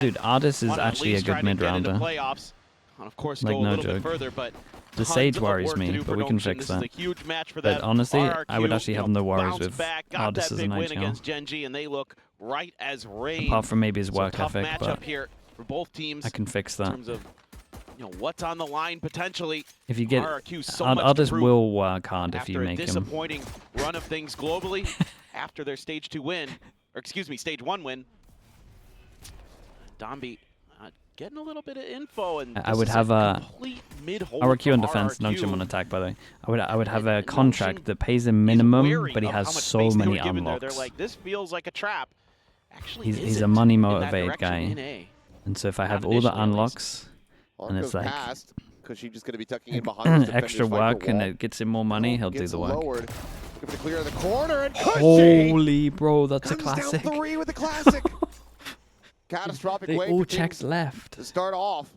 Dude, Artis is actually a good mid-rounder. Of course, like, go a no little joke. bit further, but The Sage worries me, but we can fix that. But honestly, I would actually have no worries with Artis as a night against Genji, and they look right as rain. Apart from maybe his work tough ethic, but matchup here for both teams. I can fix that. In terms of what's on the line potentially. If you get RRQ, Artis will work hard if you make him. After a disappointing run of things globally, after their stage 2 win, or excuse me, stage 1 win, Dombi getting a little bit of info, and I would have a RRQ on defense, RRQ. Nongshim on attack. By the way, I would have a contract that pays him minimum, but he has so many unlocks. They're like, this feels like a trap. Actually, he's a money motivated guy, and so if I have all the unlocks, and it's like just going to be tucking in behind extra work and it gets him more money, he'll do the work. To clear the corner, and holy bro, that's a classic. Down 3 with the classic. Catastrophic they way all checked left to start off.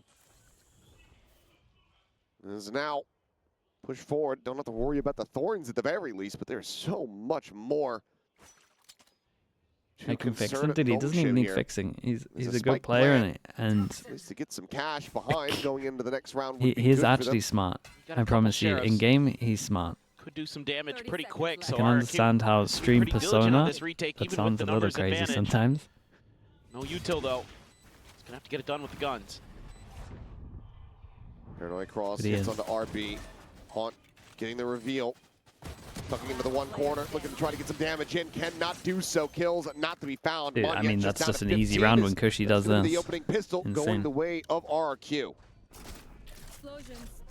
This is now push forward. Don't have to worry about the thorns at the very least, but there's so much more. I can fix him. Dude, he doesn't even need fixing. He's a good player, and to get some cash behind going into the next round. He's actually smart. I promise you. In game, he's smart. Could do some damage pretty quick. I can understand how stream persona that sounds a little crazy sometimes. No util though. He's gonna have to get it done with the guns. Paranoid cross hits onto RB. Haunt getting the reveal. Tucking into the one corner, looking to try to get some damage in. Cannot do so. Kills not to be found. Dude, I mean, that's just an easy round when Cushy does this. The opening pistol going the way of RRQ.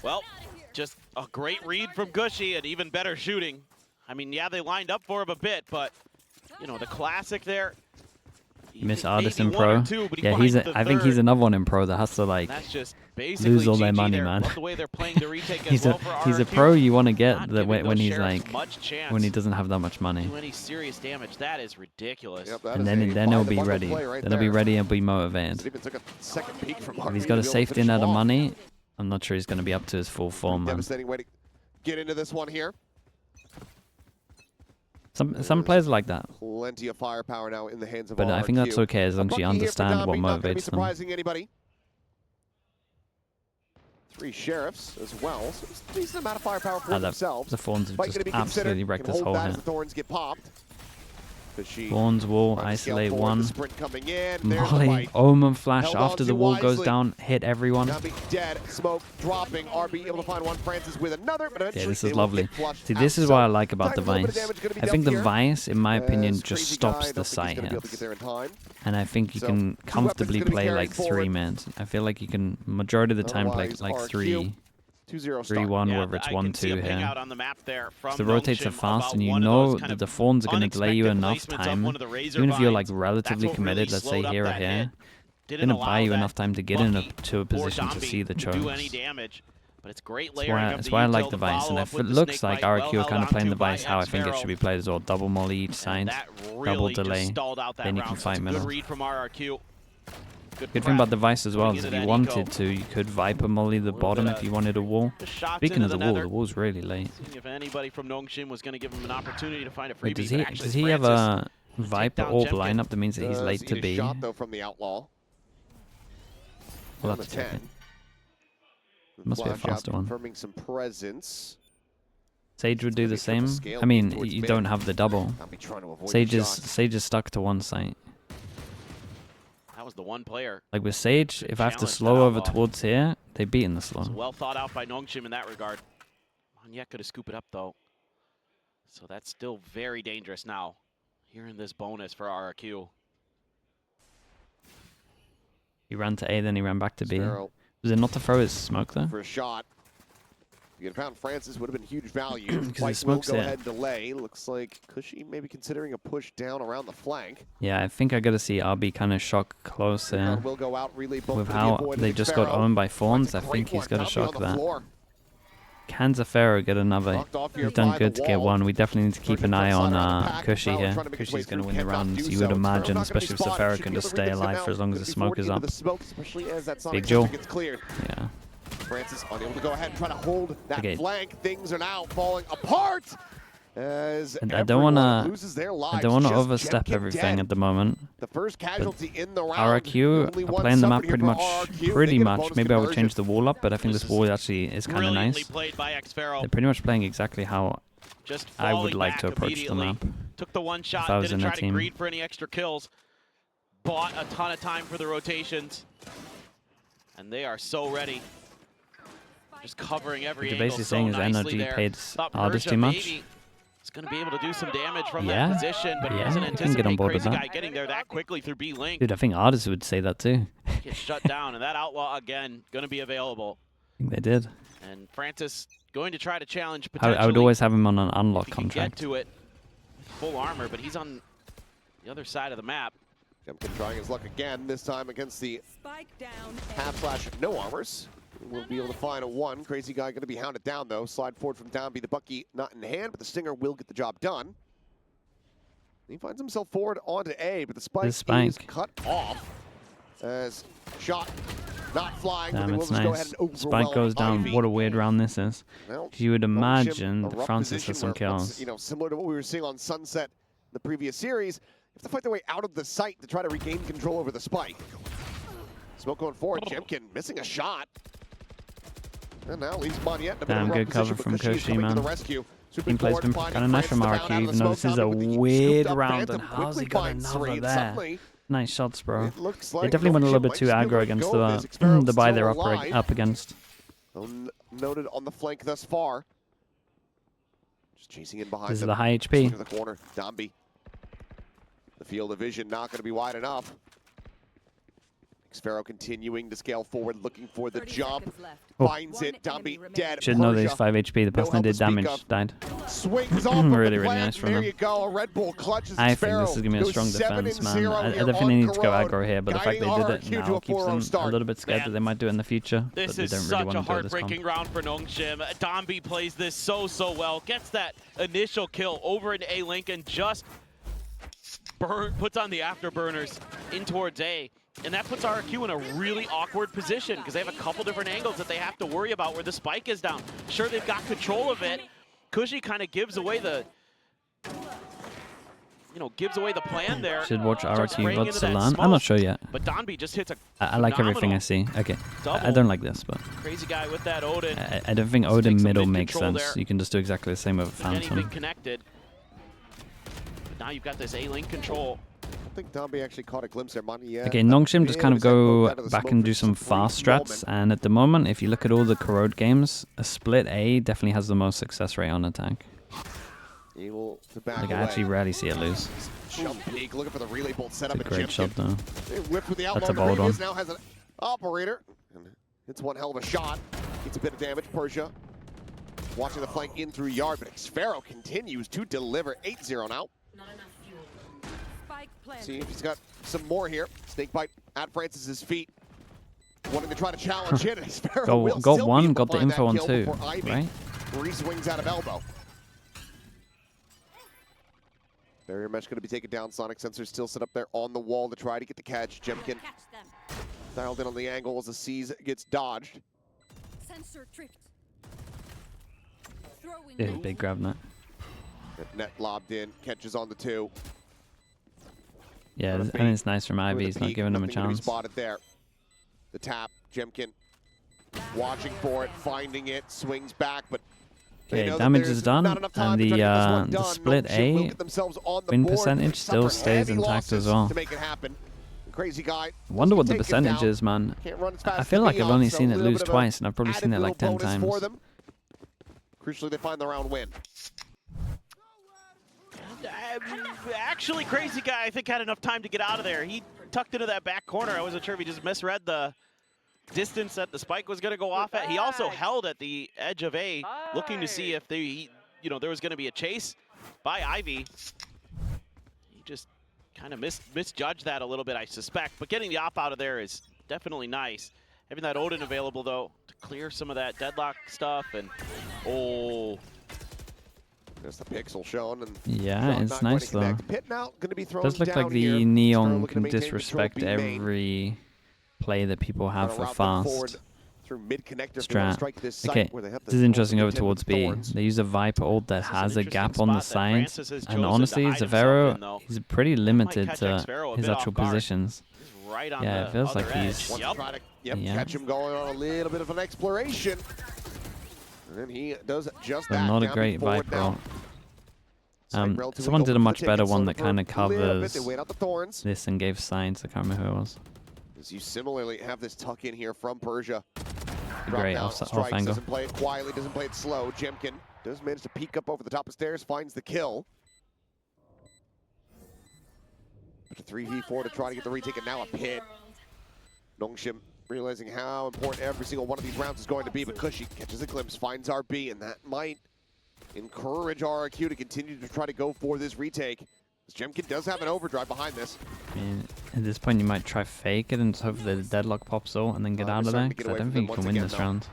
Well, just a great read from Gushy and even better shooting. I mean, yeah, they lined up for him a bit, but the classic there. You miss Artis in pro. Yeah, I think he's another one in pro that has to like lose all their money, man. he's a pro you want to get that when he's like when he doesn't have that much money. Any serious damage, that is ridiculous. And then he'll be ready. Then he'll be ready and be motivated. If he's got a safety net of money, I'm not sure he's going to be up to his full form, man. Devastating way to get into this one here. Some players like that. Plenty of firepower now in the hands of But RRQ. I think that's okay as long as you understand what motivates them. Anybody. 3 sheriffs as well. So it's a decent amount of firepower for themselves. The Thorns have just absolutely wrecked this whole hit. Thorns get popped. Thorns will isolate one. Molly, Omen flash after the wall goes down, hit everyone. Dead, smoke dropping. RB able to find one. Francis with another, but yeah, this is lovely. See, this is what I like about the Vice. I think the Vice, in my opinion, just stops the side hits. And I think you can comfortably play like 3 mans. I feel like you can majority of the time play like 3-1, whether it's 1-2 here. So the rotates are fast, and you know that the Thorns are going to delay you enough time, even if you're like relatively committed, let's say here or here, they're going to buy you enough time to get into a position to see the chokes. That's why I like the Vice, and if it looks like RRQ are kind of playing the Vice how I think it should be played as well, double molly each side, double delay, then you can fight middle. Good thing about the Vice as well is if you wanted to, you could Viper molly the bottom if you wanted a wall. Speaking of the wall's really late. If anybody from Nongshim was going to give him an opportunity to find a freebie. Wait, does he have a Viper orb lineup that means that he's late to be? Shot though from the outlaw. We'll have to check it. Must be a faster one. Confirming some presence. Sage would do the same. I mean, you don't have the double. Sage is stuck to one site. That was the one player. Like with Sage, if I have to slow over towards here, they beat in the slow. Well thought out by Nongshim in that regard. Monyet could have scooped it up though. So that's still very dangerous now. Here in this bonus for RRQ. He ran to A, then he ran back to B. Was it not to throw his smoke there? For a shot. If you had found Francis, would have been huge value. Because he smokes will go ahead and delay. Looks like Cushy maybe considering a push down around the flank. Yeah, I think I got to see RB kind of shock close there. Will go out, with how they just got owned by Thorns, I think he's got to shock that. Can Zafero get another? He's done good to get one. We definitely need to keep an eye on Cushy here. Cushy's going to win the rounds, you would imagine, especially if Zafero can just stay alive for as long as the smoke is up. Big Joe. Yeah. Francis unable to go ahead and try to hold that flank. Things are now falling apart. And I don't want to overstep Jemkin everything dead. at the moment. The first casualty in the round. RRQ Only are one playing the map suffered here pretty for much. RRQ. Pretty They get a much. bonus Maybe I would conversion. change the wall up, but I think this wall actually is kind of nice. Played by Xfero. They're pretty much playing exactly how Just I would falling like back to approach the map. Took the one shot, I was didn't in try their to team. greed for any extra kills. Bought a ton of time for the rotations. And they are so ready. Just covering every What you're angle basically so saying is nicely NRG there. paid Thought Ardis Persia too much. maybe is going to be able to do some damage from Yeah. that position, but he Yeah, doesn't I can get on anticipate board with Crazy that. Guy getting there that quickly through B-Link. Dude, I think Ardis would say that too. Gets shut down, and that Outlaw, again, going to be available. I think they did. And Francis going to try to challenge potentially. I would always have him on an if unlock he can contract. get to it. Full armor, but he's on the other side of the map. Jemkin trying his luck again, this time against the half/no armors. We'll be able to find a one. Crazy Guy going to be hounded down, though. Slide forward from down, be the Bucky not in hand, but the Stinger will get the job done. He finds himself forward onto A, but the spike is cut off. As shot not flying, but Damn, they will it's just go ahead nice. and overwhelm Spike goes down. Ivy. What a weird round this is. Well, You would Nongshim, imagine a rough Francis position has some where it looks, kills. you know, similar to what we were seeing on Sunset the previous series. They have to fight their way out of the site to try to regain control over the spike. Smoke going forward. Jemkin missing a shot. And now leaves Monyet in a bit of a Damn, rough good cover position, from but Koshi is Koshi, coming to man. the rescue. Team play's been kind of nice from RRQ, even though this is a weird round. And how's he got another there? Nice shots, bro. They definitely went a little bit too aggro against the buy they're up against. Noted on the flank thus far. Just chasing in behind This is them. the high HP. To the corner. Domby. The field of vision not going to be wide enough. Xfero continuing to scale forward, looking for the jump. Oh. Finds it. Domby dead. Should know these 5 HP. The person that did damage died. Swings off of Really, the really plant. nice from There them. you go. A Red Bull clutches I think this Xfero. is going to be a Goes strong defense, man. 7-0 I here definitely on need to go Corrode, aggro here, but the fact they guiding did it RRQ to now a keeps 4-0 them a start. little bit scared Man. that they might do it in the future. This But they is don't really such want a to go this heartbreaking comp. round for Nongshim. Domby plays this so well. Gets that initial kill over into A-Link and just puts on the afterburners in towards A. And that puts RRQ in a really awkward position because they have a couple different angles that they have to worry about where the spike is down. Sure, they've got control of it. Kushi kind of gives away the, plan there. Should watch Starts RRQ spraying VOD into to that learn. I'm smoke. not sure yet. But Domby just hits a I like everything I see. Okay. I don't like this, but Crazy Guy with that Odin. I don't think Let's Odin take some middle mid makes control sense. there. You can just do exactly the same with Anything Phantom. connected. But now you've got this A-Link control. I think Domby actually caught a glimpse there. Monyet. Okay, Nongshim just kind of go Out of the back smoke and for do just some a brief fast strats, moment. and at the moment, if you look at all the Corrode games, a split A definitely has the most success rate on attack. Able to back Like, I away. actually rarely see it lose. Jump peek, looking for the relay bolt set up. It's a great shot, though. They whipped with the That's outlaw a bold radius, one. now has an operator. And it's one hell of a shot. Gets a bit of damage. Persia watching the flank in through yard, but Xfero continues to deliver. 8-0 now. See if he's got some more here. Snakebite at Francis's feet. Wanting to try to challenge it. Xfero will Got still one, be able got to the find info that on kill two, before Ivy right? re-swings out of elbow. Barrier mesh going to be taken down. Sonic sensor still set up there on the wall to try to get the catch. Jemkin dialed in on the angle as the C's gets dodged. Sensor tripped. Yeah, big grab net. Net lobbed in, catches on the 2. Yeah, I think it's nice from Ivy. He's not giving him a Nothing to be chance. spotted there. The tap, Jemkin watching for it, finding it, swings back, but they Okay, know that damage there's is done, not enough time and to try to get this one the done. split Nongshim will A get themselves on the win board, percentage still suffer stays heavy intact as losses well. to make it happen. The Crazy Guy. Wonder what the taken percentage down. is, man. Can't run as fast I as feel the like I've Neon, only so seen a it little lose bit of a twice, and I've probably seen it added like 10 little bonus for times. them. Crucially, they find the round win. Actually, Crazy Guy, I think, had enough time to get out of there. He tucked into that back corner. I wasn't sure if he just misread the distance that the spike was going to go off at. He also held at the edge of A, looking to see if there was going to be a chase by Ivy. He just kind of misjudged that a little bit, I suspect. But getting the op out of there is definitely nice. Having that Odin available, though, to clear some of that deadlock stuff. And, oh... There's the pixel shown, and Yeah, it's nice though. Pit now going to be thrown Does look down like here. the Xfero Neon looking to can maintain disrespect control B main. every play that people have Gonna for route them forward fast. through mid-connector. Strat. This site Okay, where they have this is interesting over towards B. They use a Viper ult that has a gap on the side. And honestly, Zavero, he's pretty limited to his actual positions. Right on Yeah, it feels like he's... catch him going on a little bit of an exploration. And then he does just that. Not a great Viper ult. Someone did a much better one that kind of covers this and gave signs. I can't remember who it was. As you similarly have this tuck in here from Persia. Great off angle. Doesn't play it quietly, doesn't play it slow. Jemkin does manage to peek up over the top of stairs, finds the kill. But a 3v4 to try to get the retake, and now a pit. Nongshim realizing how important every single one of these rounds is going to be, but Kushi catches a glimpse, finds RB, and that might encourage RRQ to continue to try to go for this retake. Jemkin does have an overdrive behind this. I mean, at this point, you might try fake it and hope the deadlock pops out and then get out of there. Because I don't think you can win this round.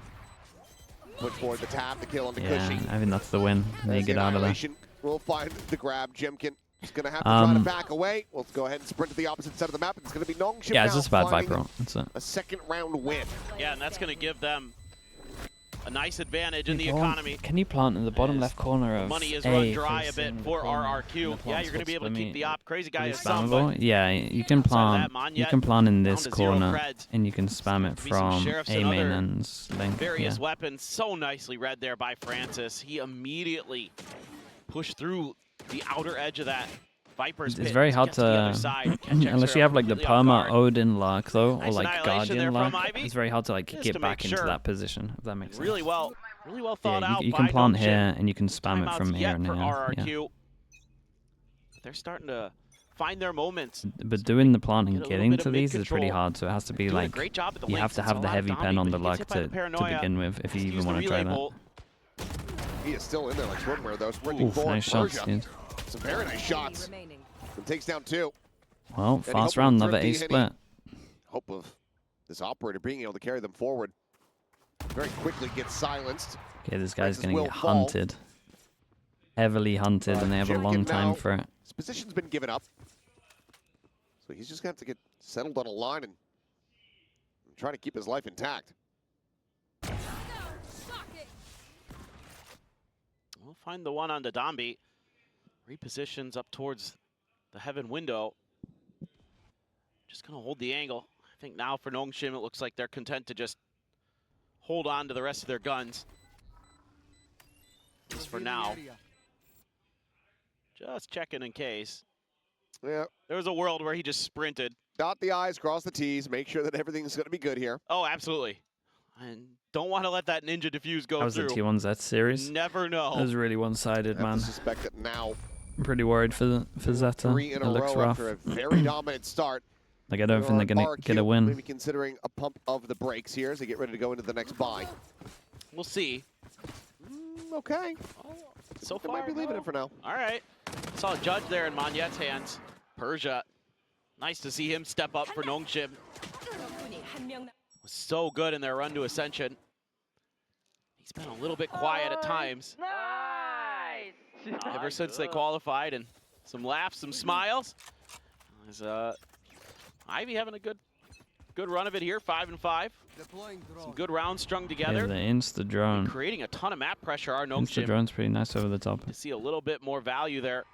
Push forward the tap, the kill on the Yeah, Kushi. I think that's the win. And then you get out of there. We'll find the grab. Jemkin is going to have to try to back away. We'll go ahead and sprint to the opposite side of the map. It's going to be Nongshim. Yeah, it's just a bad Viper. That's it. A second round win. Yeah, and that's going to give them a nice advantage in the economy. Can you plant in the bottom left corner of money is A run dry a bit for RRQ. Yeah, you're going to be able to keep the op. Crazy guy is some, but yeah, you can plant. You can plant in this corner, and you can spam it from A main and link. Various weapons, so nicely read there by Francis. He immediately pushed through the outer edge of that Viper's pit. It's very hard to, unless you have like the perma Odin luck though, or like Guardian luck. It's very hard to like get back into that position. If that makes sense. Really well thought out. You can plant here and you can spam it from here and here. RRQ. They're starting to find their moments. But doing the plant and getting to these is pretty hard. So it has to be like you have to have the heavy pen on the luck to begin with if you even want to try that. He is still in there like swimwear though. Sprinting forward. Nice shots, dude. Some very nice shots. And takes down 2. Well, fast round, another A split. Hope of this operator being able to carry them forward. Very quickly gets silenced. Okay, this guy's going to get hunted. Heavily hunted, and they have a long time for it. His position's been given up. So he's just going to have to get settled on a line and try to keep his life intact. We'll find the one on the Dombi. Repositions up towards the heaven window. Just going to hold the angle. I think now for Nongshim, it looks like they're content to just hold on to the rest of their guns. Just for now. Just checking in case. Yeah. There was a world where he just sprinted. Dot the I's, cross the T's, make sure that everything's going to be good here. Oh, absolutely. And don't want to let that ninja diffuse go through. That was the T1Z series. Never know. That was really one-sided, man. I suspect that now. I'm pretty worried for Zeta. 3 in a row after a very dominant start. Like, I don't think they're going to get a win. Maybe considering a pump of the brakes here as they get ready to go into the next buy. We'll see. Okay. So far, might be leaving it for now. All right. Saw a judge there in Monyet's hands. Persia. Nice to see him step up for Nongshim. Was so good in their run to Ascension. He's been a little bit quiet at times. Nice. Ever since they qualified, and some laughs, some smiles. There's Ivy having a good run of it here, 5-5. Some good rounds strung together. Yeah, the insta drone. Creating a ton of map pressure. Our Nongshim. Insta drone's pretty nice over the top. To see a little bit more value there.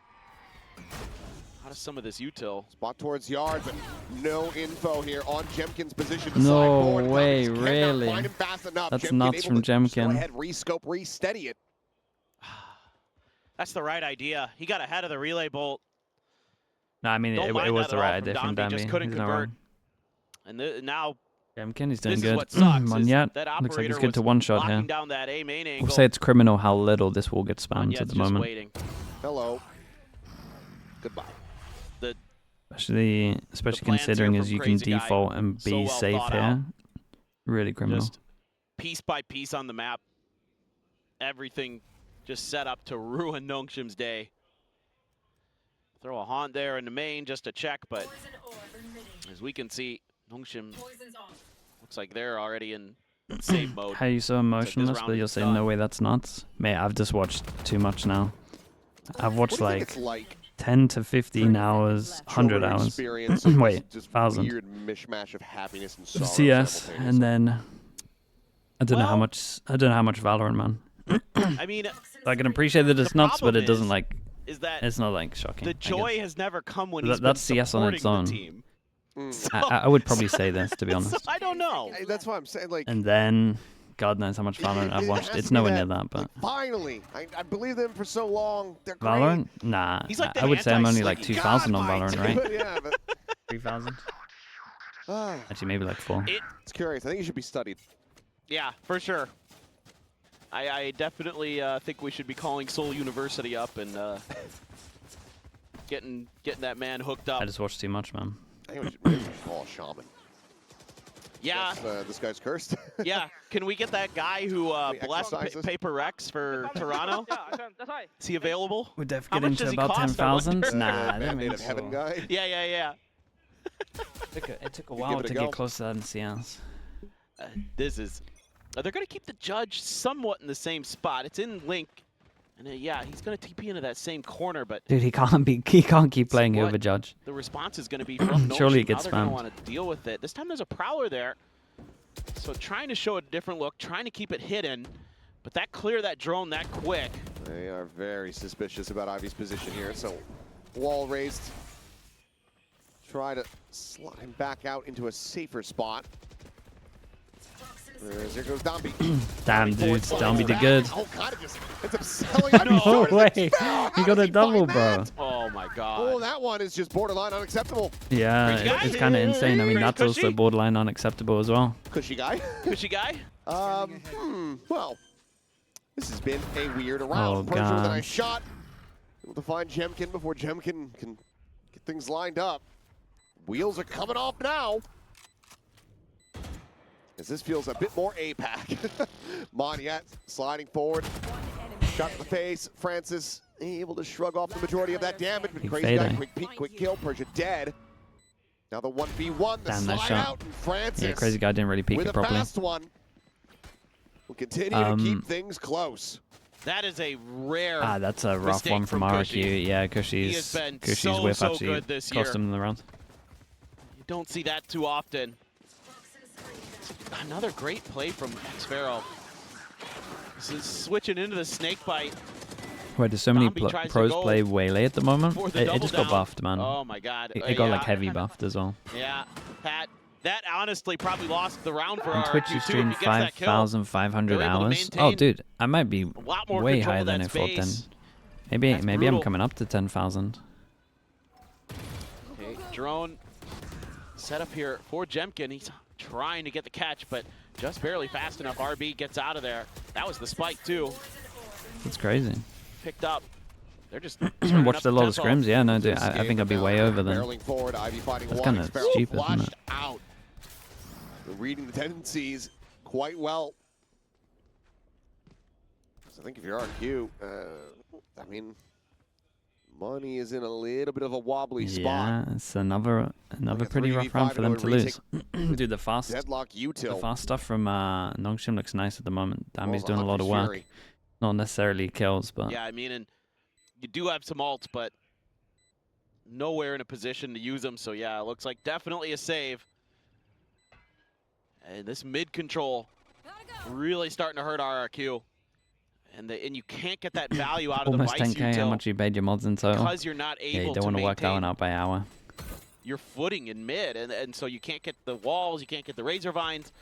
How does some of this util? Spot towards yard, but no info here on Jemkin's position. No way, really? Find him fast enough. That's nuts from Jemkin. Go ahead, rescope, re-steady it. That's the right idea. He got ahead of the relay bolt. No, I mean, it was the right idea from Dambi. Just couldn't convert. And now Jemkin, he's doing good. Monyet looks like he's good to one-shot here. Down that A main angle. We'll say it's criminal how little this will get spammed at the moment. Waiting. Hello. Goodbye. Especially considering as you can default and be safe here. Really criminal. Just piece by piece on the map. Everything just set up to ruin Nongshim's day. Throw a haunt there in the main just to check, but as we can see, Nongshim looks like they're already in save mode. How are you so emotionless, but you'll say, no way, that's nuts? Mate, I've just watched too much now. I've watched like 10 to 15 hours, 100 hours. Wait, 1,000. Weird mishmash of happiness and sorrow CS, and then I don't know how much Valorant, man. I mean, I can appreciate that it's nuts, but it doesn't like. Is that it's not like shocking. The joy has never come when he's that's been CS on its own. the team. So, I would probably say this, to be honest. So I don't know. That's what I'm saying. Like, And then, God knows how much Valorant I've watched. It's nowhere near that, but. Like, finally, I believe them for so long. They're great. Valorant? Nah. He's like I would say I'm only like anti-Sliggy. 2,000 on Valorant, right? Yeah, but 3,000? Actually, maybe like 4. it's curious. I think he should be studied. Yeah, for sure. I definitely think we should be calling Seoul University up and getting that man hooked up. I just watched too much, man. I think we should call a shaman. Yeah. This guy's cursed. Yeah. Can we get that guy who blessed exercises? Paper Rex for Toronto? Is he available? Would Def How get much into does he about cost, I 10,000? wonder? Nah, I don't Native think so. heaven guy. Yeah. It took a give while it a to go. get close to that in CS. This is... they're going to keep the judge somewhat in the same spot. It's in Link. And yeah, he's going to TP into that same corner, but Dude, he can't keep playing what? over Judge. the response is going to be from Surely it Notion. gets How they're going spammed. to want to deal with it. This time there's a Prowler there. So trying to show a different look, trying to keep it hidden, but that clear that drone that quick. They are very suspicious about Ivy's position here. So wall raised. Try to slide him back out into a safer spot. There goes Domby. Damn, dude, Domby did good. Oh, God, it just ends up selling out. No way. He He got a double, bro. Oh my god. Oh, that one is just borderline unacceptable. Yeah, Crazy guy. it's kind of insane. I mean, that's Cushy. also borderline unacceptable as well. Cushy guy. Cushy guy? Well, this has been a weird round. Oh, Pressure with a God. nice shot. Able to find Jemkin before Jemkin can get things lined up. Wheels are coming off now. As this feels a bit more APAC. Moniette sliding forward. Shot to the face. Francis able to shrug off the majority of that damage. But Big Crazy guy, fade, quick peek, quick kill. Persia dead. Now the 1v1, the Damn, slide nice shot. out, and Francis Yeah, Crazy Guy didn't really peek with it a properly. fast one. Will continue to keep things close. That is a rare That's a rough mistake one from Cushy. RRQ. Yeah, He has been Cushy's so, whip so actually good this cost year. him in the round. You don't see that too often. Another great play from Xfero. This is switching into the snake bite. Wait, there's so many Zombie tries to pros go play Waylay at the moment. for the It double just got down. buffed, man. Oh my god. It got like Yeah. heavy buffed as well. Yeah, Pat. That honestly probably lost the round for On RRQ Twitch, you too, streamed if he gets that kill. 5,500 They're able to hours. Oh, maintain dude, I might be A lot more way control higher of than that I thought then. space. Maybe That's I'm brutal. coming up to 10,000. Okay, drone set up here for Jemkin. He's trying to get the catch, but just barely fast enough. RB gets out of there. That was the spike too. That's crazy. Picked up. They're just Watched a lot of scrims. Yeah, no, dude, I think I'd be way over then. Barreling forward, Ivy fighting That's one. kinda Xfero stupid, isn't flashed it? out. They're reading the tendencies quite well. So I think if you're RQ, I mean, money is in a little bit of a wobbly spot. Yeah, it's another Like a pretty rough 3v5 round for them to to go lose. Dude, the fast Deadlock util. stuff from Nongshim looks nice at the moment. Dambi's Oh, doing a lot of Hunter's work. Fury. Not necessarily kills, but Yeah, I mean, and you do have some ults, but nowhere in a position to use them. So yeah, it looks like definitely a save. And this mid control really starting to hurt RRQ. And you can't get that value out of the almost Vice 10k. How util much you paid your mods in total? because you're not Yeah, able you don't to want to work that one maintain out by hour. your footing in mid. And so you can't get the walls, you can't get the Razor Vines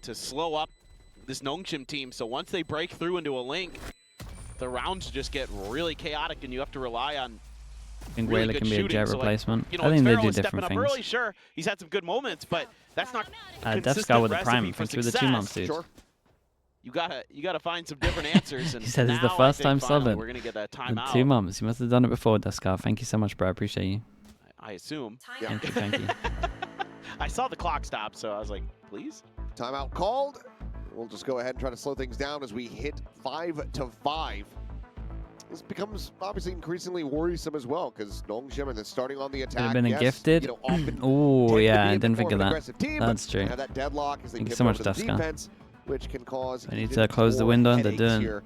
to slow up this Nongshim team. So once they break through into a link, the rounds just get really chaotic and you have to rely on I think really Whaler good can be a shooting. jet So, like, replacement. you know, I think they Xfero do is stepping different up things. early, sure. He's had some good moments, but that's not Death consistent Scar with the recipe prime. for Thank you with the 2 success. months, dude. Sure. You gotta find some different answers. And He said it's the now I first think time finally subbing. we're gonna get that The timeout. 2 months. You must have done it before, Death Scar. Thank you so much, bro. I appreciate you. I assume. Yeah. Thank you, thank you. I saw the clock stop, so I was like, please. Timeout called. We'll just go ahead and try to slow things down as we hit 5-5. This becomes obviously increasingly worrisome as well because Nongshim is starting on the attack. Could have been a Yes, gifted. you know, often Oh, tend to yeah, be I a bit didn't more think of of an that. aggressive team, That's but true. Have that deadlock as they Thank you pivot so much, over to the Death Scar. defense, which can cause I need even to close the more window. They're headaches doing. here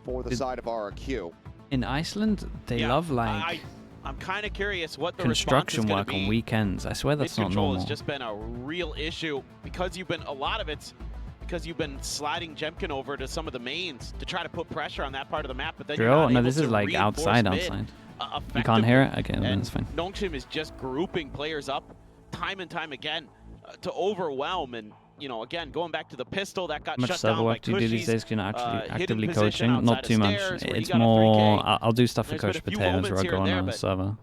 for the Did- side of RRQ. In Iceland, they Yeah, love like I'm kind of curious what the construction response is work gonna on be. weekends. I swear that's not Mid-control normal. has just been a real issue because a lot of it's because you've been sliding Jemkin over to some of the mains to try to put pressure on that part of the map, but then Drill? No, this is like outside. You can't hear it? Okay, then it's fine. Nongshim is just grouping players up time and time again to overwhelm. And, you know, again, going back to the pistol that got shut down by do you do these days? You're not actually actively position coaching? Not too much. It's more, I'll do stuff for Coach Potatoes where I go on a server.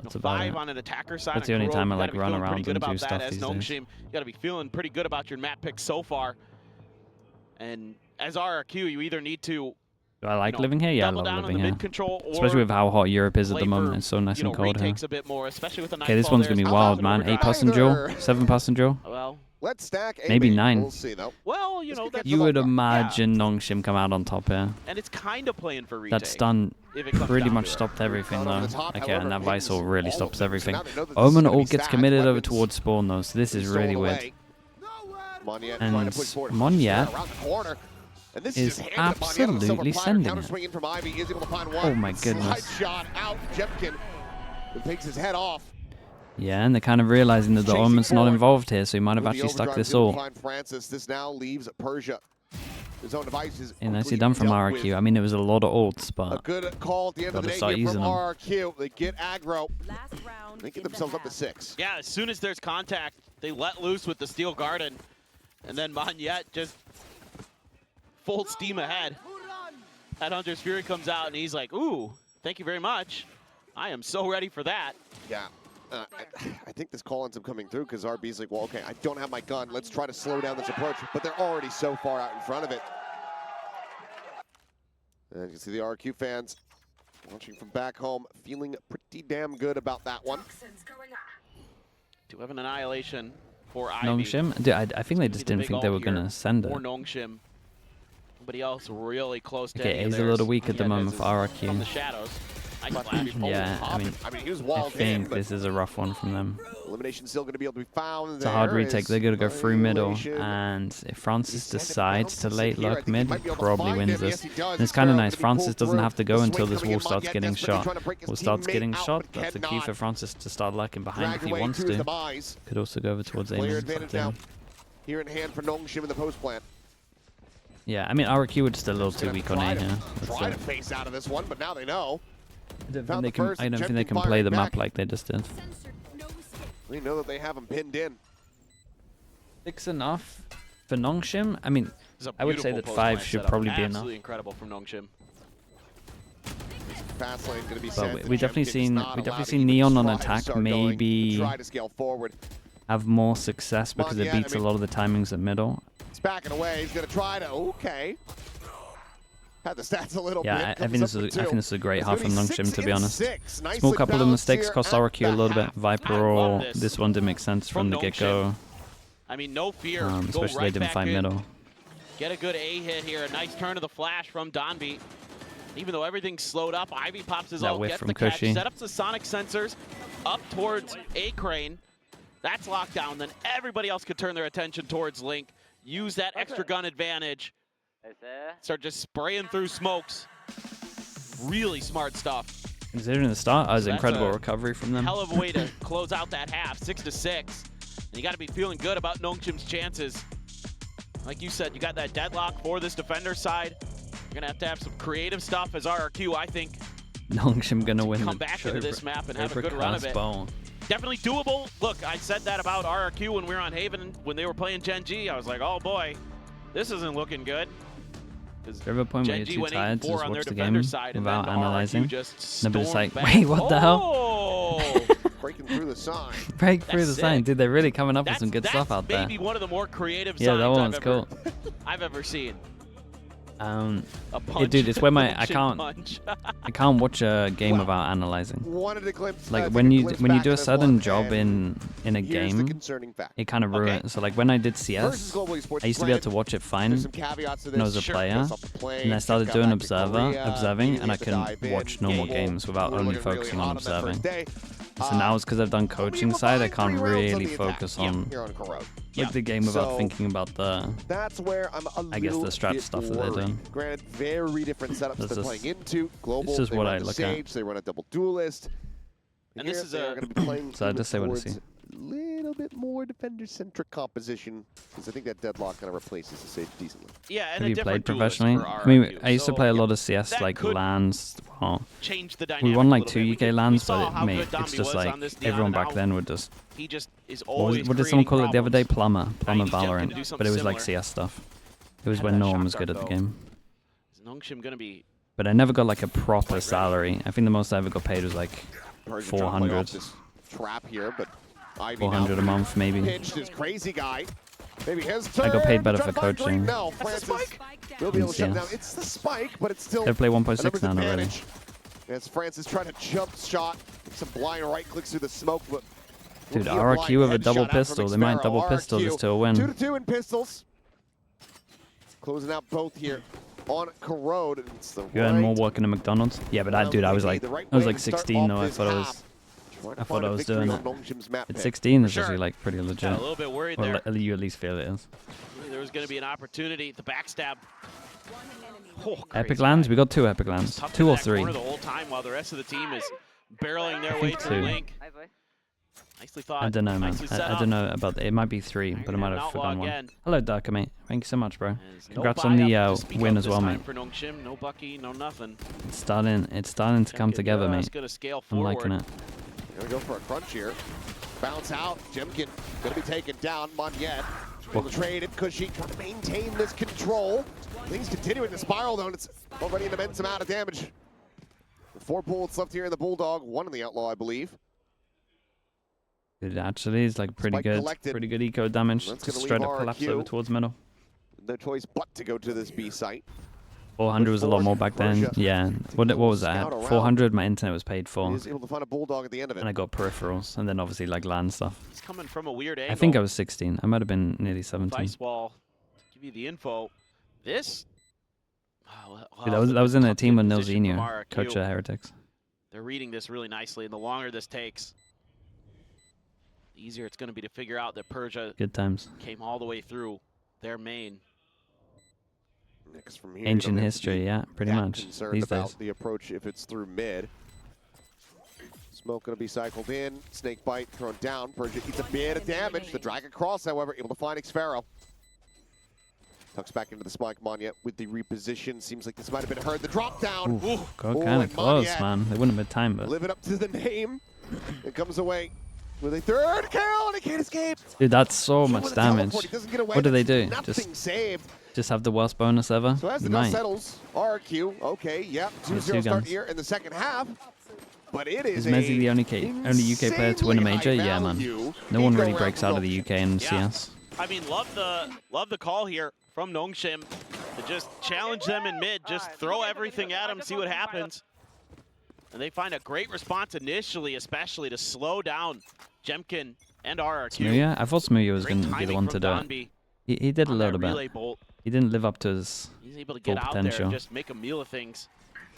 That's about it. On an attacker side. That's the only time I like run around and do stuff these days. You got to be feeling pretty good about your map pick so far. And as RRQ, you either need to do I like living here? Yeah, I love living here. Especially with how hot Europe is at the moment. It's so nice and cold here. Okay, this one's going to be wild, man. 8-person drill, 7-person drill. Well, let's stack maybe 9. We'll see, though. Well, you know, you would imagine Nongshim come out on top here. And it's kind of playing for retake. That stun pretty much stopped everything, though. Okay, and that Visor really stops everything. Omen all gets committed over towards spawn, though, so this is really weird. And Monyet is absolutely sending it. Oh my goodness. Takes his head off. Yeah, and they're kind of realizing that the Omen's not involved here, so he might have actually stuck this all. This now leaves Persia. His own devices. And nicely done from RRQ. I mean, it was a lot of ults, but a good call at the end of the day from RRQ. They get aggro. They get themselves up to 6. Yeah, as soon as there's contact, they let loose with the Steel Garden. And then Monyet just full steam ahead. That Hunter's Fury comes out and he's like, ooh, thank you very much. I am so ready for that. Yeah. I think this call ends up coming through because RB's like, well, okay, I don't have my gun. Let's try to slow down this approach. But they're already so far out in front of it. And you can see the RQ fans watching from back home, feeling pretty damn good about that one. To have an annihilation for Ivy. Nongshim? Dude, I think they just didn't think they were going to send it. Or Nongshim. Somebody else really close to okay, he's a little weak at the moment for RRQ. From the shadows. Yeah, I mean I think this is a rough one from them. Elimination still going to be able to be found. It's a hard retake. They're going to go through middle, and if Francis decides to late luck mid, he probably wins this. And it's kind of nice. Francis doesn't have to go until this wall starts getting shot. Wall starts getting shot. That's the key for Francis to start lucking behind if he wants to. Could also go over towards Amen. Here in hand for Nongshim in the post plant. Yeah, I mean RRQ are just a little too weak on A here. Try to face out of this one, but now they know. I don't think they can play the map like they just did. We know that they have them pinned in. 6 enough for Nongshim? I mean, I would say that 5 should probably be enough. Absolutely incredible from Nongshim. Fast lane gonna be but we definitely seen Neon on attack maybe have more success because it beats a lot of the timings at middle. He's backing away. He's gonna try to. Okay. Had the stats a little bit. I think this is a great half from Nongshim, to be honest. Small couple of mistakes cost RRQ a little bit. Viper roll. This one didn't make sense from the get-go. I mean, no fear. Especially they didn't find middle. Get a good A hit here. A nice turn of the flash from Donby. Even though everything's slowed up, Ivy pops his ult, gets the catch, set up the sonic sensors up towards A crane. That's locked down. Then everybody else could turn their attention towards Link. Use that extra gun advantage. Start just spraying through smokes. Really smart stuff. Considering the start, was incredible recovery from them. Hell of a way to close out that half, 6-6. And you got to be feeling good about Nongshim's chances. Like you said, you got that deadlock for this defender side. You're gonna have some creative stuff as RRQ. I think Nongshim gonna win. Come back into this map and have a good run of it. Definitely doable. Look, I said that about RRQ when we were on Haven when they were playing Gen G. I was like, oh boy, this isn't looking good. Is there ever a point where you're too tired to just watch the game without analyzing? Nobody's like, wait, what the hell? Breaking through the sign. Break through the sign. Dude, they're really coming up with some good stuff out there. Maybe one of the more creative signs that one was cool. I've ever seen. Dude, it's where I can't watch a game without analyzing. Like when you do a sudden job in a game, it kind of ruins. So like when I did CS, I used to be able to watch it fine when I was a player, and I started doing observing, and I couldn't watch normal games without only focusing on observing. So now it's because I've done coaching side, I can't really focus on the game without thinking about the, I guess, the strat stuff that they're doing. Granted, very different setups they're playing into. Global, this is what I look at. They run a double duelist. And this is a... So I just say what I see. little bit more defender-centric composition, because I think that deadlock kind of replaces the stage decently. Yeah, and Have a you played different duelist professionally? for I mean, RRQ, I used to so play a lot of CS, that like could LANs. Well, change the we dynamic won a like little 2 bit. UK We LANs, saw but how mate, good Dambi it's just was like on this Diana, everyone back now then would just. he just is What, always what did someone call it the other day? problems. Plumber He's Jemkin to do Valorant, something but it was like similar. CS stuff. It was Had when that no one shot was dart, good at the though. game. Is Nongshim gonna be But I never got like a proper salary. I think the most I ever got paid was like Persia trying to play 400. off this trap here, but Ivy 400 now a month, maybe. pinched his crazy guy. Maybe his turn. I got paid better to try for to find coaching. Green. No, That's the Francis spike. will be able to shut him Yeah. down. It's the spike, but it's still They play a 1.6 numbers now already. advantage. As Francis trying to jump shot, some blind right clicks through the smoke, but Dude, will be a RRQ with a blind double headshot out from pistol. They might Xpero. double pistol this RRQ, to a win. 2-2 in pistols. Closing out both here on Corrode. It's the You earn right more working at McDonald's. Yeah, but that dude, I was like 16 though. I thought I was doing it. At 16, it's Sure. actually like pretty legit. yeah, a little bit worried Or there. you at least feel it is. There was gonna be an opportunity. The backstab. Oh, Epic crazy lands? guy. We got 2 epic lands. Tough 2 in or that 3. corner the whole time while the rest of the team is barreling their I way think to the 2. link. Hi, boy. Nicely thought. I don't know, man. Nicely set I up. don't know about it. Might be 3, Now but I you're might gonna have outlaw forgotten one. again. Hello, Darker, mate. Thank you so much, bro. There's no Congrats on the buy-up to speak win of as well, this time mate. For Nongshim, no Bucky, no nothing. It's starting to come together, mate. Gonna scale I'm forward. liking it. Gonna go for a crunch here. Bounce out. Jemkin gonna be taken down. Monyet will trade it. Cushy trying to maintain this control. Things continuing to spiral though, and it's already an immense amount of damage. 4 bullets left here in the Bulldog, 1 in the Outlaw, I believe. It actually is like pretty Spike good. collected. Pretty good eco damage. That's Just gonna straight leave up collapse RRQ. over towards middle. No choice but to go to this B site. 400 was a lot more back then. Persia Yeah. What was that? scout around. 400. My internet was paid He for, is able to find a Bulldog at the end of it. and I got peripherals, and then obviously like LAN stuff. He's coming from a weird angle. I think I was 16. I might have been nearly 17. Vice wall. To give you the info. This. Dude, that was in a tough team with position from Nilzinho, RRQ. coach of Heretics. They're reading this really nicely, and the longer this takes, the easier it's going to be to figure out that Persia Good times. came all the way through their main. Next from here, you Ancient don't have to history, be yeah, pretty that much concerned these about days. the approach if it's through mid. Smoke gonna be cycled in. Snake bite thrown down. Persia eats a bit of damage. The Dragon Cross, however, able to find Xpero. Tucks back into the spike. Monyet with the reposition. Seems like this might have been heard. The drop down. Ooh, got Oh, kind and of close, Monyet man. They wouldn't have had time, but living up to the name. It comes away with a 3rd kill, and he can't escape. dude, that's so With much a damage. teleport, he doesn't get away. What do they That's do? Nothing saved. Just have the worst bonus ever. So as the You dust might. settles, RRQ, okay, yep, 2-0 two start guns. here in the second half. But it is Is Mezzi the only UK player to win a major? insanely Yeah, man. high-value No one really eco breaks round out of the UK in Yeah. CS. I mean, love the call here from Nongshim to just challenge them in mid, just throw everything at them, see what happens. And they find a great response initially, especially to slow down Jemkin and RRQ. Smooya? I thought Smooya was Great going to be the timing one from to do it. Donby He did a on that little relay bit. bolt. He didn't live up to his He's able to full get out there potential. and just make a meal of things.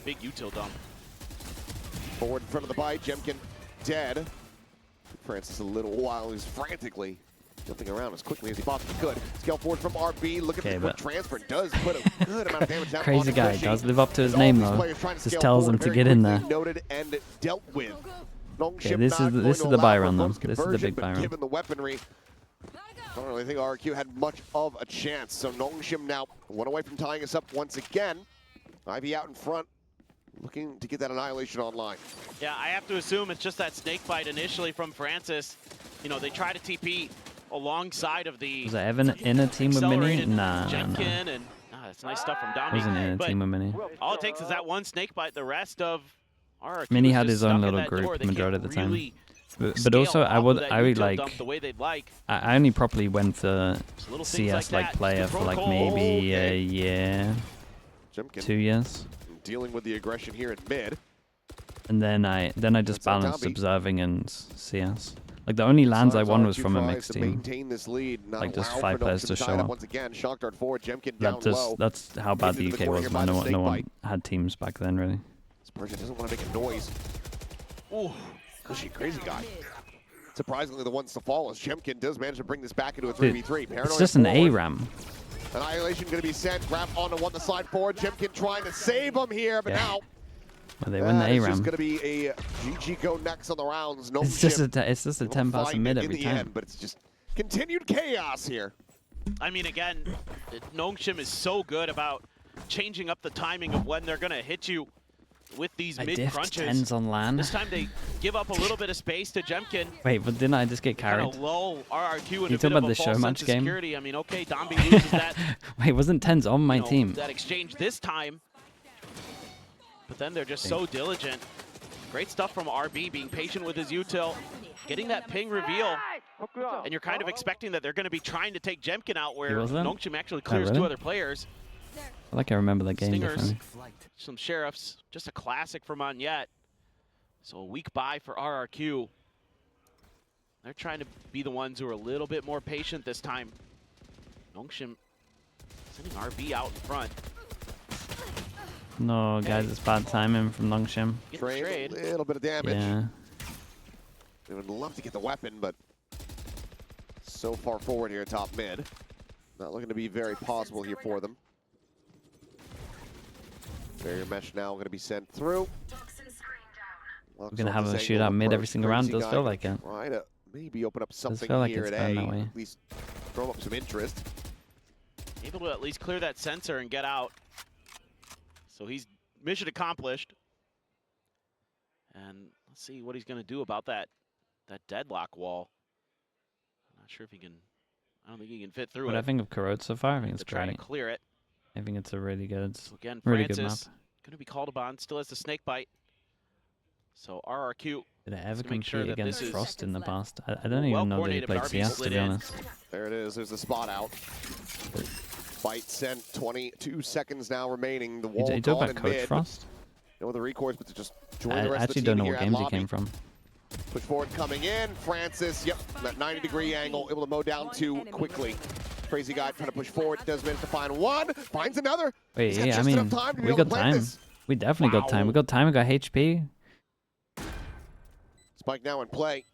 Big util dump. Forward in front of the bite, Jemkin dead. Francis a little while, he's frantically jumping around as quickly as he possibly could. Scale forward from RB, look at Okay, the quick but- transfer, does put a good amount of damage down. Crazy on guy. Cushy. Does live up to his All name, these though. players trying to Just scale tells forward, them to very get in quickly there. Noted and dealt with. Okay, this is the buy run, though. This is the big buy run. Given the weaponry, I don't really think RRQ had much of a chance. So Nongshim now one away from tying us up once again. Ivy out in front, looking to get that Annihilation online. Yeah, I have to assume it's just that snake bite initially from Francis. You know, they try to TP alongside of the Was that Evan in a team with Mini? accelerated Nah, nah. Jemkin, and that's nice stuff from Donby. Wasn't in a But team with Mini. all it takes is that one snake bite. The rest of RRQ Mini is had just his own stuck in little that door. group They majority can't of the time. really But scale also, off of that I would util like. dump the way they'd like. I only properly went for Just little things CS like like that, player just to for throw like cold. maybe a Okay. year, Jemkin 2 years, dealing with the aggression here in mid. and then I just That's on balanced Donby. observing and CS. Like the only lands I As won was RRQ from a tries mixed to team. maintain this lead, not Like, just allow 5 for players Nongshim to tie show it up up. Once again, Shock Dart forward, Jemkin down That low. that's how bad the Into the UK corner was, here by man. the No snake one bite. had teams back then, really. Persia doesn't want to make a noise. Ooh. Cushy, crazy guy. Surprisingly, the ones to fall is Jemkin does manage to bring this back into a Dude, 3v3. it's Paranoid just an forward. ARAM. Annihilation going to be sent. Grab onto one, the slide forward. Jemkin trying to save him here, but Yeah. now Well, they win the It's ARAM. just going to be a GG go next on the rounds. No It's just a 10 pass a mid every time. End, but it's just continued chaos here. I mean, again, Nongshim is so good about changing up the timing of when they're going to hit you with these mid crunches. 10s on LAN. This time they give up a little bit of space to Jemkin. Wait, but didn't I just get Kind carried? of lull RRQ in You a bit talking of about a the false show sense match of game? security. I mean, okay, Dombi loses that. Wait, wasn't 10s on my team? That exchange this time. But then they're just so diligent. Great stuff from RB, being patient with his util, getting that ping reveal. And you're kind of expecting that they're going to be trying to take Jemkin out, where Nongshim actually clears two other players. I feel like I remember that game Stingers, differently. some Sheriffs, just a classic from Onyet. So a weak bye for RRQ. They're trying to be the ones who are a little bit more patient this time. Nongshim sending RB out in front. No, guys, it's bad timing from Nongshim. Trade. A little bit of damage. Yeah. They would love to get the weapon, but so far forward here, top mid. Not looking to be very possible here for them. Barrier mesh now going to be sent through. We're going to have a shootout mid every single round. Does feel like it. Try to maybe open up something feel like here it's at gone A. that way. At least throw up some interest. Able to at least clear that sensor and get out. So he's mission accomplished. And let's see what he's going to do about that deadlock wall. I'm not sure if he can. I don't think he can fit through it. What I think of Corrode so far, I think it's trying great. to clear it. I think it's a really good, So again, really Francis good map. going to be called upon. Still has the snake bite. So RRQ. Did I ever to make compete sure that against this is Frost in the past? I don't even well know that he coordinated, played but RB CS, to slid be in. honest. There it is. There's the spot out. Bite sent. 22 seconds now remaining. The wall You talk gone about in Coach mid. Frost? No other recourse, but to just join the I rest actually of the team don't know here what at games he lobby. came from. Push forward coming in. Francis, yep, that 90-degree angle, able to mow down two quickly. Crazy guy trying to push forward. Does manage to find one. Finds another. Wait, He's got yeah, I just mean, enough time to be we able got to plant time. this. We definitely got time. We got time. We got HP. Spike now in play.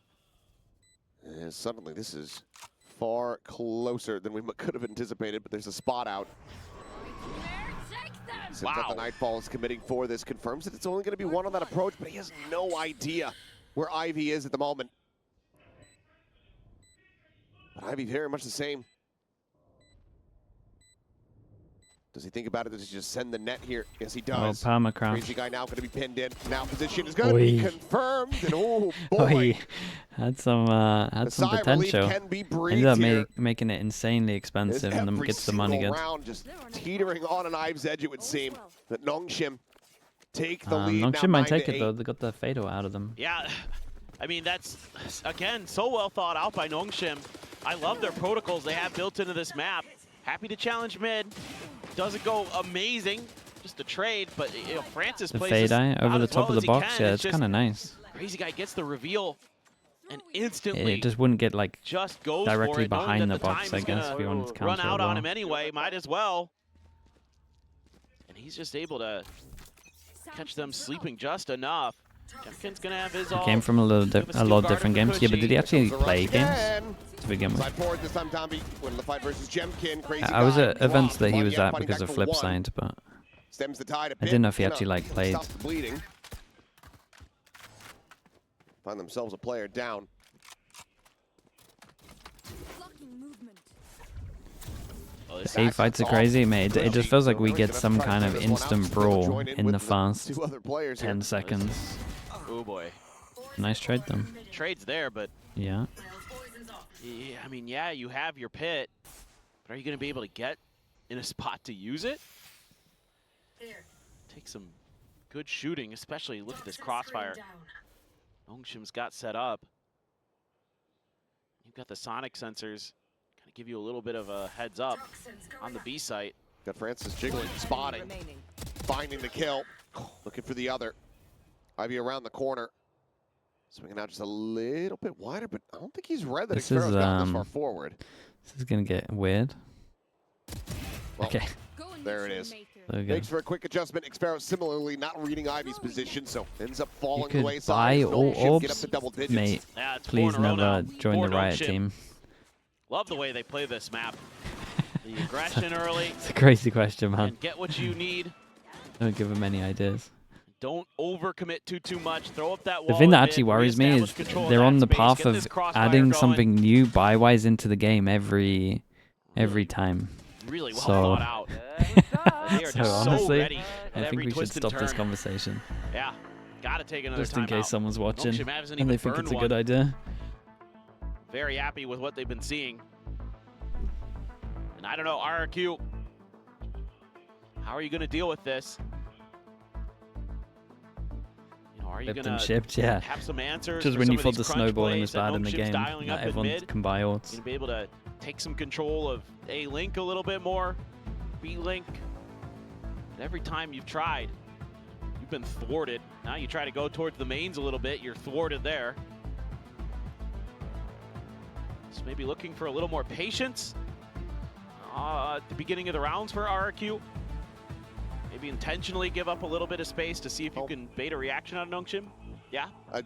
And suddenly, this is far closer than we could have anticipated, but there's a spot out. Since that the Nightfall is committing for this, confirms that it's only going to be one on that approach, but he has no idea where Ivy is at the moment. But Ivy very much the same. Does he think about it? Does he just send the net here? Yes, he does. Oh, Palmer crouch. Crazy guy now going to be pinned in. Now position is going to be confirmed. And oh boy, had some potential. Can be Ended up here. making it insanely expensive, and then gets the money good. Round just teetering on a knife's edge, it would seem. That Nongshim take the lead. Nongshim might take it though. They got the fatal out of them. Yeah, I mean that's again so well thought out by Nongshim. I love their protocols they have built into this map. Happy to challenge mid. Doesn't go amazing, just a trade, but you know, Francis The plays fade eye over the top of the box, yeah, it's it's kind of nice. Crazy guy gets the reveal, and instantly It just wouldn't get like just goes directly for it, behind knowing the that box, time I is guess, gonna if you wanted to counter run out as on well. him anyway. Might as well, and he's just able to catch them sleeping just enough. Jemkin's gonna have his all. Came from a lot of different games. Yeah, but did he actually play games to begin with? Side forward this time, Dombi winning the fight versus Jemkin. Crazy I was at guy, events that he was Onyet at fighting because back of for one. Flipside, but Stems the tide a I bit, didn't know if he enough actually like played. Stops the bleeding. Find themselves a player down. Oh, this The A fights are crazy, mate. It just feels like we get some kind of instant brawl in the first 10 seconds. Oh boy. Nice trade, though. Trade's there, but Yeah. yeah, I mean, yeah, you have your pit, but are you going to be able to get in a spot to use it? Take some good shooting, especially look at this crossfire. Nongshim's got set up. You've got the sonic sensors, kind of give you a little bit of a heads up on the B site. Got Francis jiggling, spotting, finding the kill, looking for the other. Ivy around the corner. Swinging out just a little bit wider, but I don't think he's read that Xpero's gotten this far forward. This is gonna get weird. Well, okay. There it is. So Makes for a quick adjustment. Xpero similarly not reading Ivy's position, so ends up falling You the could wayside. buy all Get up orbs, to double digits. mate. Yeah, it's Please 4 in a row never now. join the For Riot Nongshim. team. Love the way they play this map. The aggression early. It's a crazy question, man. And get what you need. Don't give him any ideas. Don't overcommit too much. Throw up that wall. The thing that a actually bit, worries me reestablish is control of they're that on the space, path get this of crossfire adding going. something new buy-wise into the game every time. Really well So- thought out. They are So just honestly, so ready. I think we should stop this conversation. Yeah, gotta take another Just in timeout. case someone's watching Nongshim hasn't and they even think burned it's a good one. idea. Very happy with what they've been seeing. And I don't know, RRQ, how are you going to deal with this? You know, are you Flipped going and to shipped, yeah. have some answers? Just for when some you of thought these the crunch snowballing plays was that bad in the Nongshim's game, dialing that up in everyone mid? can buy ults. Going to be able to take some control of A-Link a little bit more, B-Link. And every time you've tried, you've been thwarted. Now you try to go towards the mains a little bit, you're thwarted there. So maybe looking for a little more patience at the beginning of the rounds for RRQ. Maybe intentionally give up a little bit of space to see if you can bait a reaction on Nongshim. Yeah? I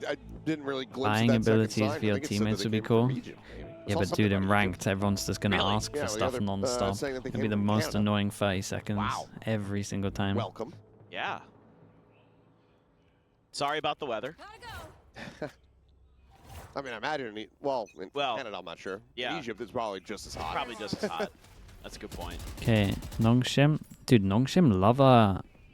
didn't really glimpse Buying that second abilities sign. for your I think it said that teammates they would be came from cool. Region, maybe. I Yeah, saw but something dude, about in Region. ranked, everyone's just going to Really? ask Yeah, for the stuff other, non-stop. saying that they It'll be came the from most Canada. annoying 30 seconds Wow. every single time. Welcome. Yeah. Sorry about the weather. Gotta go. I mean, I imagine, in Canada, I'm not sure. Yeah. In Egypt, it's probably just as hot. Probably just as hot. That's a good point. Okay, Nongshim. Dude, Nongshim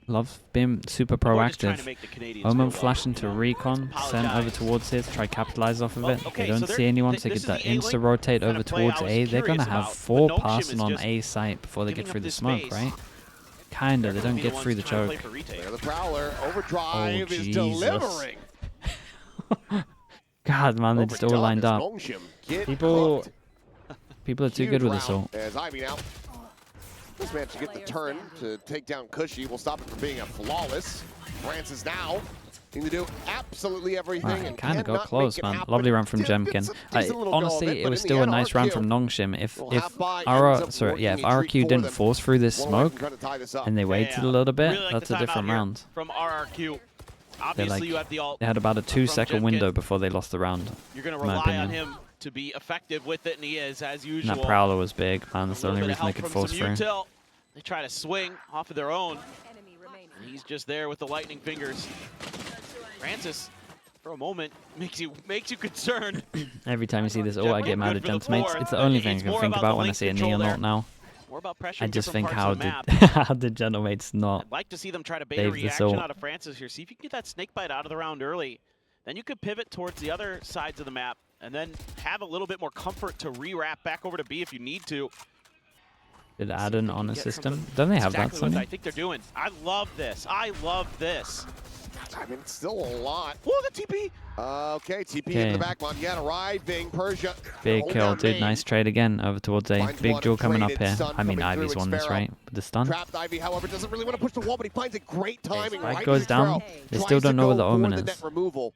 love being super We're just trying to proactive. make the Canadians Omen feel flash welcome, into you know? recon, sent over Apologize. towards it, try capitalize off of Well, it. okay, They don't so see anyone, this take is it the that A-Link insta-rotate kind over of play I towards was A. They're going to curious have about, 4 but Nongshim passing is on just A site before they giving get up through the this smoke, space. right? Kinda, they They're gonna don't be get the through the ones trying to choke. play for retake. There, the Prowler. Overdrive is Jesus. delivering. God, man, they're just all Overdone lined as up. Nongshim get People cooked. are too Huge good with round assault. As Ivy now. This man to get the turn to take down Cushy will stop it from being a flawless. Francis now need to do absolutely everything. Wow, it and kind of got cannot close, make it man. happen. Lovely run from It's Jemkin. a decent little go of Honestly, it but was in still the a end, nice run RRQ from Nongshim. If will have by, ends up RRQ working a didn't treat for force them. through this One away from smoke trying to tie this up. and they waited Yeah, a little bit, really like that's the a different timeout here round. from RRQ. Obviously, you have the ult. They had about a 2-second Jemkin. window before they lost the round. You're going to in my rely on opinion. him to be effective with it, and he is, as And usual. that Prowler was big, man. That's the A only little bit reason of they help could from force some through. util. They try to swing off of their own. Enemy remaining. And he's just there with the lightning fingers. Francis, for a moment, makes you concerned. Every time you see this, Jemkin I get mad at good for the Gentmates. floor. It's the only thing I It's can more think about about the when I link see a control Neon there. ult now. More about pressure. I just think how how did Gentmates not I'd like to see them try to bait Dave a the reaction Soul. out of Francis here. See if you can get that snake bite out of the round early. Then you could pivot towards the other sides of the map and then have a little bit more comfort to re-wrap back over to B if you need to. did See if add they an can on a get system. something. Don't they have Exactly that what something? I think they're doing. I love this. I love this. I mean, it's still a lot. Oh, the TP. Okay, TP Okay. into the back. Mondiet arriving. Persia. Big hold kill, down dude. main. Nice trade again over towards A. Finds Big one, duel coming up traded, here. stun I mean, coming through, Ivy's won this, Xfero. right? With the stun. Trapped Ivy, however, doesn't really want to push the wall, but he finds a great timing. Spike right goes to down. Xfero. They Tries still to don't know where go the Omen for is. net removal.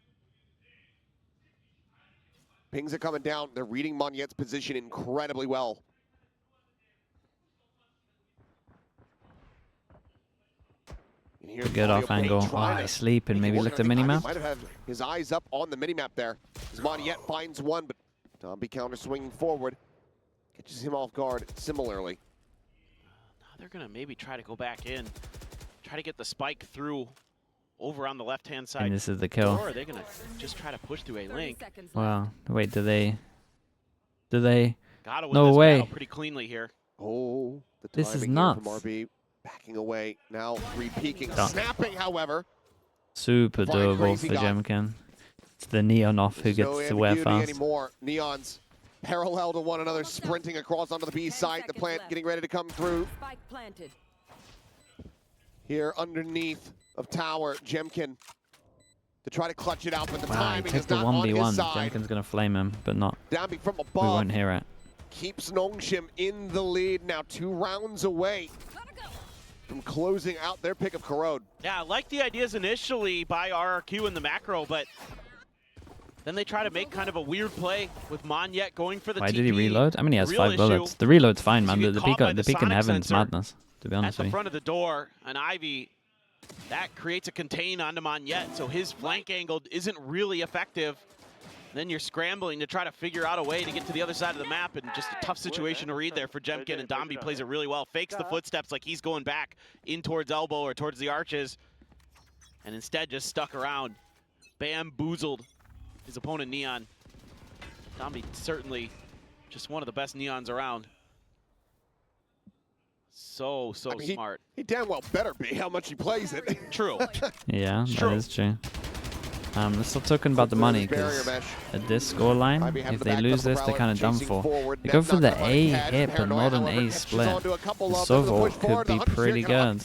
Pings are coming down. They're reading Mondiet's position incredibly well. And here's Good Mario off Play angle. Oh, trying to he's sleeping. make it Maybe work. look at I the think Ivy minimap. might have had his eyes up on the minimap there. As Mondiet finds one, but Dombey counter swinging forward. Catches him off guard similarly. Now they're going to maybe try to go back in. Try to get the spike through over on the left-hand side. And this is the kill. Or are they going to just try to push through a 30 link? seconds left. Wow. Wait, do they? Gotta win No this way. battle pretty cleanly here. Oh, the This is timing here nuts. from RB. Backing away, now re-peeking. Done. Snapping, however. Super Fine, doable crazy for guy. Jemkin. It's the Neon off who There's no gets to wear ambiguity fast. anymore. Neons parallel to one another, sprinting across onto the B 10 site. The seconds plant left. getting ready to come through. Spike planted. Here underneath of tower, Jemkin to try to clutch it out, but the Wow, he timing took is the not on his 1v1. side. Jemkin's going to flame him, but not. Downbeat from We above won't hear it. keeps Nongshim in the lead, now 2 rounds away Gotta go. from closing out their pick of Corrode. Yeah, I like the ideas initially by RRQ in the macro, but then they try to make kind of a weird play with Mondiet going for the Why TP. did he reload? I mean, he has Real 5 issue bullets. The reload's fine, is man. you The get caught by peek the in sonic heaven's sensor madness, to be at honest the with you. front of the door, and Ivy, that creates a contain onto Mondiet, so his flank angle isn't really effective. Then you're scrambling to try to figure out a way to get to the other side of the map, and just a tough situation to read there for Jemkin, and Dombey plays it really well. Fakes the footsteps like he's going back in towards elbow or towards the arches. and instead just stuck around, bamboozled his opponent Neon. Dambi certainly just one of the best Neons around. So I mean, smart. He damn well better be how much he plays it. True. Yeah, True. that is true. They're still talking about the money because at this scoreline, if they lose this, they're kind of done for. They go for the A hip and not an A split. The Sovo could be pretty good.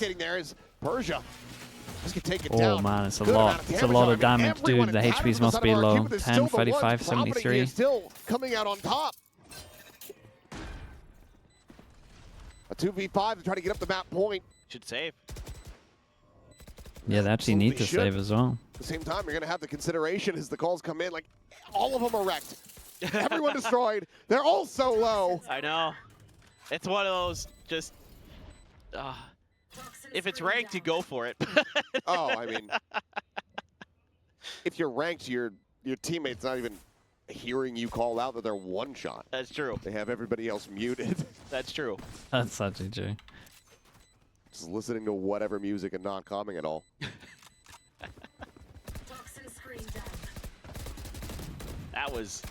Oh man, it's a lot. It's a lot of damage, dude. The HPs must be low. 10, 35, 73. Still coming out on top. A 2v5 to try to get up the map point. Should save. Yeah, they actually need to save as well. At the same time, you're going to have the consideration as the calls come in. Like, all of them are wrecked. Everyone destroyed. They're all so low. I know. It's one of those just... if it's ranked, you go for it. Oh, I mean... if you're ranked, your teammate's not even hearing you call out that they're one shot. That's true. They have everybody else muted. That's true. That's actually true. Just listening to whatever music and not commenting at all. That was...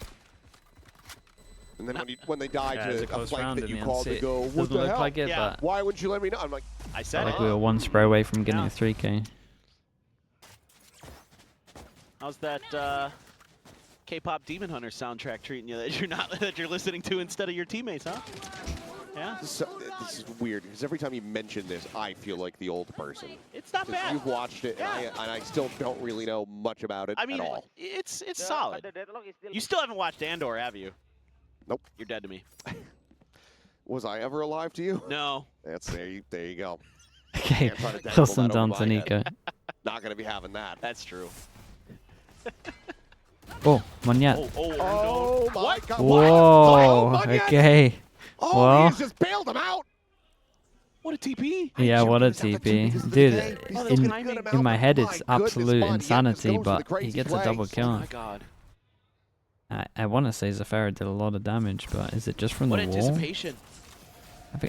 And then when they die to a flank that you call, they go, what Doesn't the look hell? like it, Yeah. but Why wouldn't you let me know? I'm like, I said like it. we were one spray away from getting Yeah. a 3K. How's that K-pop Demon Hunter soundtrack treating you that you're listening to instead of your teammates, huh? Yeah. this is weird because every time you mention this, I feel like the old person. It's not 'Cause bad. you've watched it, Yeah. and I still don't really know much about it I mean, at all. it's solid. You still haven't watched Andor, have you? Nope. You're dead to me. Was I ever alive to you? No. That's there you go. Okay, Can't try to dangle Wilson that over down my to head. Nico. Not gonna be having that. That's true. Oh, one yet. Oh my What? God! Whoa, What? okay. Oh, Well. he's just bailed him out. What a TP. Yeah, Jim, what a he's after two TP. because of the Dude, day. He's Oh, still that's a timing. good amount, in my but head, my it's goodness, absolute Bond, yeah, insanity, goes for the but he crazy gets a play. double Oh kill. my God. I want to say Zafira did a lot of damage, but is it just from What the wall? anticipation.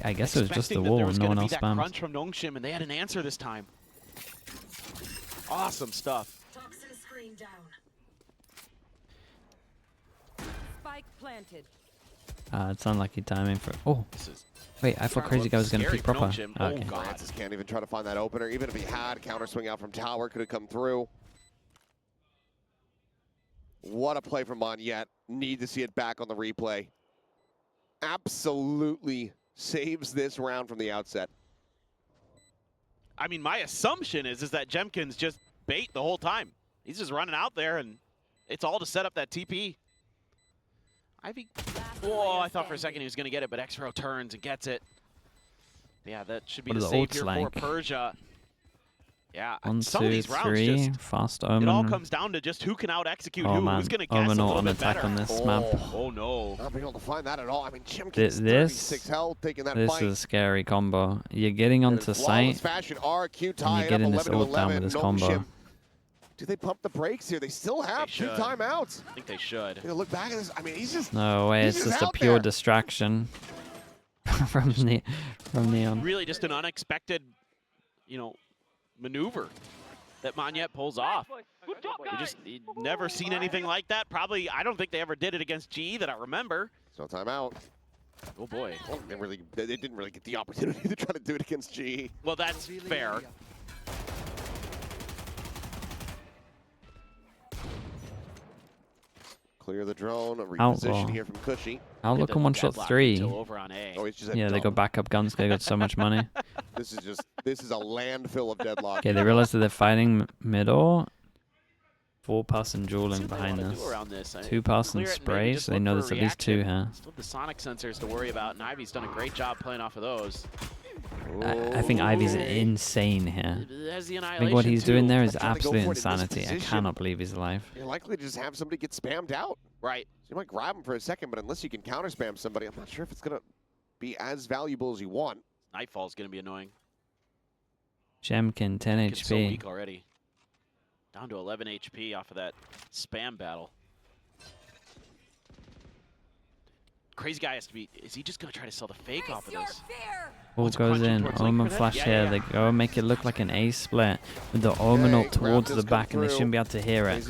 I guess it was just the Expecting that wall there and was no gonna one be else that spammed. crunch from Nongshim, and they had an answer this time. Awesome stuff. Toxin screen down. Spike planted. It's unlucky timing for... Oh, This is wait, I thought Crazy Guy was going to scary peek for proper. Nongshim. Oh, Okay. God. Francis can't even try to find that opener. Even if he had, counter swing out from tower could have come through. What a play from Monyet. Need to see it back on the replay. Absolutely saves this round from the outset. I mean, my assumption is that Jemkins just bait the whole time. He's just running out there, and it's all to set up that TP. Ivy. Whoa, I thought for a second he was going to get it, but X-Row turns and gets it. Yeah, that should be What the are the save ults here like? for Persia. Yeah, 1, some of 2, these rounds 3. just, Fast it all Omen. comes down to just who can out-execute Oh who. man, Who's going to guess Omen a on little bit attack better. on this map. Oh, no. Not being able to find that at all. I mean, Jim This- 36 health, taking that This fight. is a scary combo. You're getting In onto flawless site. fashion, RRQ and tie you're it up getting 11 this to ult down 11. with this No combo. shim. Do they pump the brakes here? They still have 2 should. timeouts. I think they should. You know, look back at this. I mean, he's just... No way, He's it's just just a out pure there. distraction from Neon. Really just an unexpected, maneuver that Monyet pulls off. You never seen anything like that. Probably, I don't think they ever did it against GE that I remember. No timeout. Oh boy. Well, they didn't really get the opportunity to try to do it against GE. Well, that's fair. Clear the drone, a Outlaw. reposition here from Cushy. Outlook Did on the one shot deadlock 3. until over on A. Oh, he's just Yeah, they got backup guns. They got so much money. This is a landfill of deadlock. Okay, they realize that they're fighting middle. 4-person See dueling what they behind wanna this. do around this. 2-person Clear it, maybe sprays. just They look know for a there's at least 2 reaction. here. Still have the sonic sensors to worry about, and Ivy's done a great job playing off of those. I think Ivy's Okay. insane here. Has the I think what he's doing there is Trying to go absolute for it in this insanity. I position. cannot believe he's alive. You're likely to just have somebody get spammed out. Right. So you might grab him for a second, but unless you can counter spam somebody, I'm not sure if it's going to be as valuable as you want. Nightfall's going to be annoying. Jemkin, 10 It's so HP. weak already. Down to 11 HP off of that spam battle. Crazy Guy has to be. Is he just gonna try to sell the fake off of this? All goes in. Omen flash here. They go and make it look like an A split with the Omen ult towards the back, and they shouldn't be able to hear it.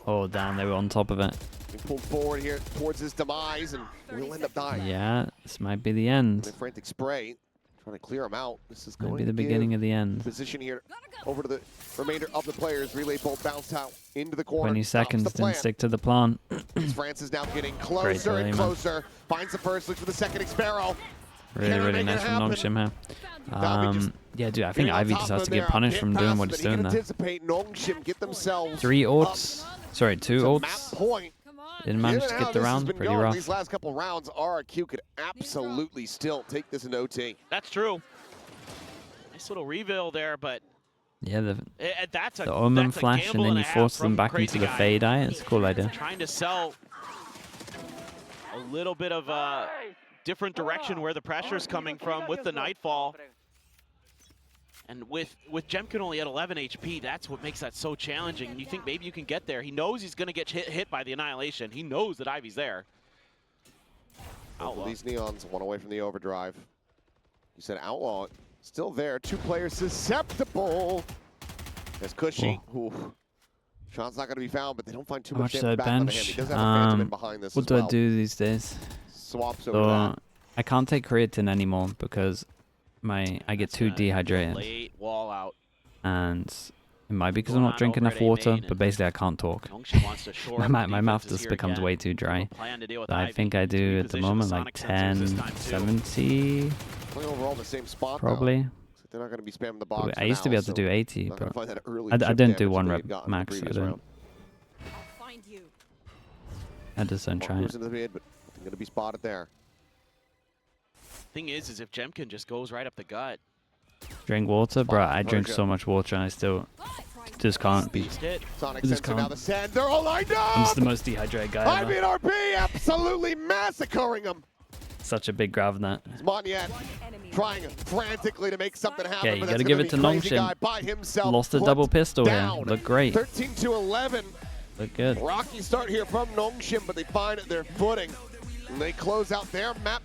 Oh, damn, they were on top of it. He pulled forward here towards his demise, and will end up dying. Yeah, this might be the end. And frantic spray, trying to clear him out. This is Might going be to the beginning of the end. position here over to the remainder of the players. Relay bolt bounced out into the corner. 20 seconds, Stops the didn't stick to the plan. France is now getting closer and closer. Finds the first, looks for the second Sparrow. Really, really nice from Nongshim here. Yeah, dude, I think Ivy just has to get punished from doing what he's doing there. 3 ults. Sorry, 2 ults. Didn't manage to get the round. Pretty rough. These last couple rounds, RRQ could absolutely still take this in OT. That's true. Nice little reveal there, but yeah, the that's Omen flash, and then you force them back into the fade eye. It's a cool idea. Trying to sell a little bit of a different direction where the pressure's coming from with the Nightfall. And with Jemkin only at 11 HP, that's what makes that so challenging. You think maybe you can get there. He knows he's going to get hit by the Annihilation. He knows that Ivy's there. Outlaw. These Neons, one away from the overdrive. You said Outlaw, still there. 2 players susceptible. There's Cushy. Shot's not going to be found, but they don't find too much damage back on the hand. He does have a Phantom in behind this What do I do these days? Swaps over that. I can't take creatine anymore because I get too dehydrated. Late wall out. And it might be because I'm not drinking enough water, but basically I can't talk. My mouth just becomes way too dry. I think I do at the moment like 1070. Overall the same spot, probably. They're not going to be spamming the box. I used to be able to do 80, but I didn't do 1 rep max. I don't. I just don't try it. Going to be spotted there. Thing is if Jemkin just goes right up the gut. Drink water, bro. I drink so much water and I still just can't be. Sonic Sensor now the send. They're all lined up. I'm just the most dehydrated guy ever. RP absolutely massacring them. Such a big grav net. Monyet trying frantically to make something happen. Yeah, you gotta give it to Nongshim. Lost a double pistol here. Look great. 13-11. Look good. Rocky start here from Nongshim, but they find their footing. And they close out their map.